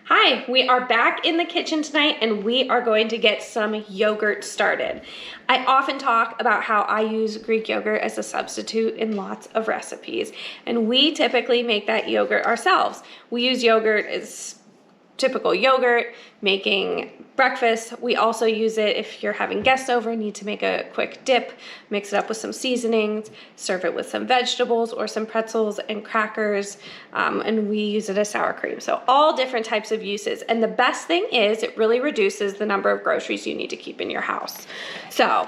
Hi, we are back in the kitchen tonight and we are going to get some yogurt started. I often talk about how I use Greek yogurt as a substitute in lots of recipes, and we typically make that yogurt ourselves. We use yogurt as typical yogurt, making breakfast. We also use it if you're having guests over, need to make a quick dip, mix it up with some seasonings, serve it with some vegetables or some pretzels and crackers, and we use it as sour cream. So all different types of uses. And the best thing is it really reduces the number of groceries you need to keep in your house. So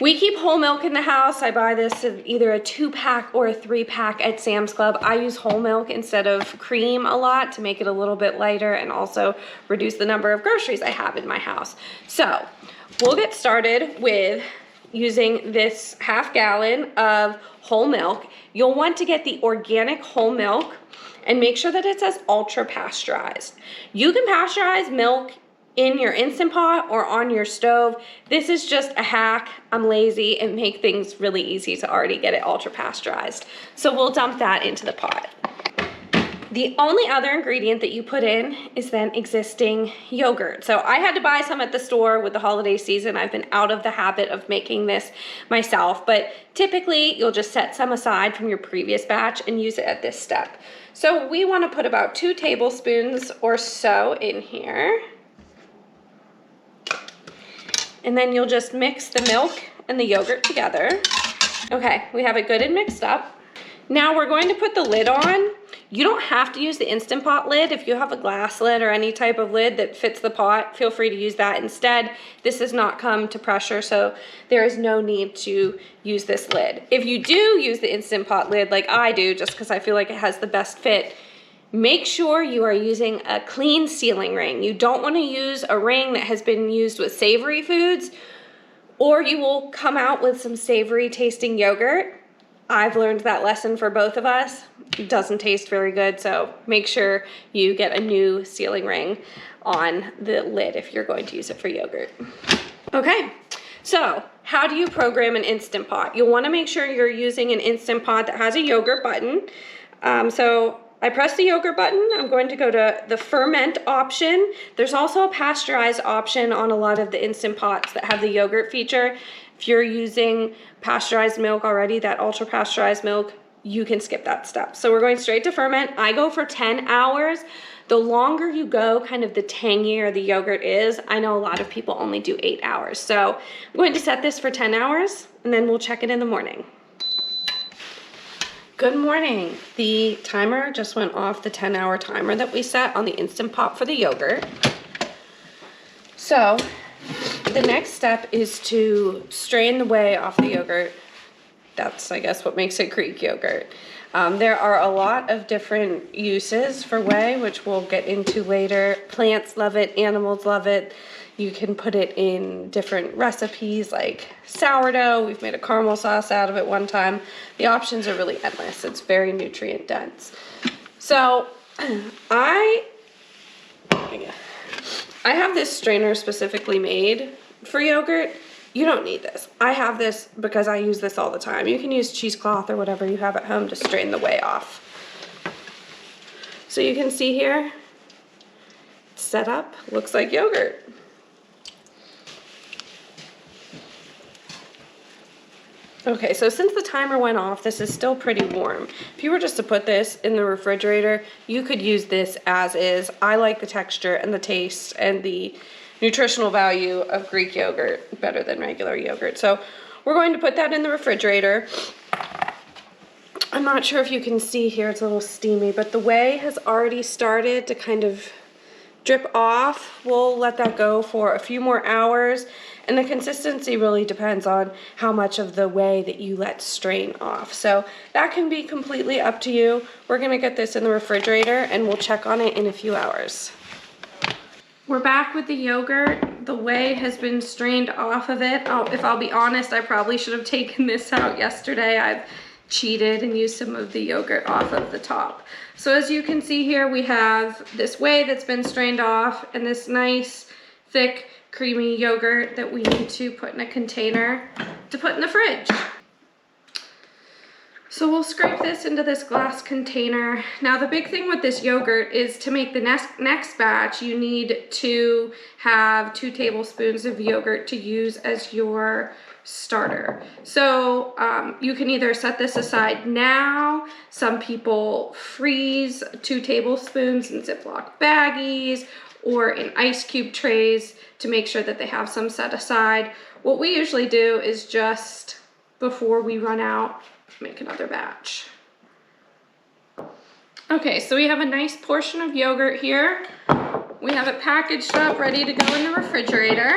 we keep whole milk in the house. I buy this in either a 2-pack or a 3-pack at Sam's Club. I use whole milk instead of cream a lot to make it a little bit lighter and also reduce the number of groceries I have in my house. So we'll get started with using this 1/2 gallon of whole milk. You'll want to get the organic whole milk and make sure that it says ultra pasteurized. You can pasteurize milk in your Instant Pot or on your stove. This is just a hack. I'm lazy and make things really easy to already get it ultra pasteurized. So we'll dump that into the pot. The only other ingredient that you put in is then existing yogurt. So I had to buy some at the store with the holiday season. I've been out of the habit of making this myself, but typically you'll just set some aside from your previous batch and use it at this step. So we want to put about 2 tablespoons or so in here. And then you'll just mix the milk and the yogurt together. Okay, we have it good and mixed up. Now we're going to put the lid on. You don't have to use the Instant Pot lid. If you have a glass lid or any type of lid that fits the pot, feel free to use that instead. This does not come to pressure, so there is no need to use this lid. If you do use the Instant Pot lid like I do, just because I feel like it has the best fit, make sure you are using a clean sealing ring. You don't want to use a ring that has been used with savory foods, or you will come out with some savory tasting yogurt. I've learned that lesson for both of us. It doesn't taste very good, so make sure you get a new sealing ring on the lid if you're going to use it for yogurt. Okay, so how do you program an Instant Pot? You'll want to make sure you're using an Instant Pot that has a yogurt button. So I press the yogurt button. I'm going to go to the ferment option. There's also a pasteurized option on a lot of the Instant Pots that have the yogurt feature. If you're using pasteurized milk already, that ultra pasteurized milk, you can skip that step. So we're going straight to ferment. I go for 10 hours. The longer you go, kind of the tangier the yogurt is. I know a lot of people only do 8 hours. So I'm going to set this for 10 hours and then we'll check it in the morning. Good morning. The timer just went off, the 10-hour timer that we set on the Instant Pot for the yogurt. So the next step is to strain the whey off the yogurt. That's, I guess, what makes it Greek yogurt. There are a lot of different uses for whey, which we'll get into later. Plants love it, animals love it. You can put it in different recipes like sourdough. We've made a caramel sauce out of it one time. The options are really endless. It's very nutrient dense. So I have this strainer specifically made for yogurt. You don't need this. I have this because I use this all the time. You can use cheesecloth or whatever you have at home to strain the whey off. So you can see here, it's set up, looks like yogurt. Okay, so since the timer went off, this is still pretty warm. If you were just to put this in the refrigerator, you could use this as is. I like the texture and the taste and the nutritional value of Greek yogurt better than regular yogurt. So we're going to put that in the refrigerator. I'm not sure if you can see here, it's a little steamy, but the whey has already started to kind of drip off. We'll let that go for a few more hours. And the consistency really depends on how much of the whey that you let strain off. So that can be completely up to you. We're gonna get this in the refrigerator and we'll check on it in a few hours. We're back with the yogurt. The whey has been strained off of it. If I'll be honest, I probably should have taken this out yesterday. I've cheated and used some of the yogurt off of the top. So as you can see here, we have this whey that's been strained off and this nice, thick, creamy yogurt that we need to put in a container to put in the fridge. So we'll scrape this into this glass container. Now the big thing with this yogurt is to make the next batch, you need to have 2 tablespoons of yogurt to use as your starter. So you can either set this aside now. Some people freeze 2 tablespoons in Ziploc baggies or in ice cube trays to make sure that they have some set aside. What we usually do is just before we run out, make another batch. Okay, so we have a nice portion of yogurt here. We have it packaged up, ready to go in the refrigerator.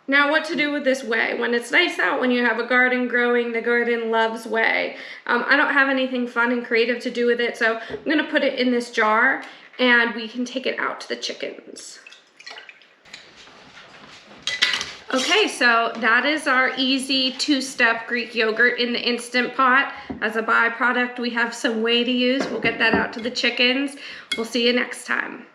Now what to do with this whey? When it's nice out, when you have a garden growing, the garden loves whey. I don't have anything fun and creative to do with it, so I'm gonna put it in this jar and we can take it out to the chickens. Okay, so that is our easy 2-step Greek yogurt in the Instant Pot. As a byproduct, we have some whey to use. We'll get that out to the chickens. We'll see you next time.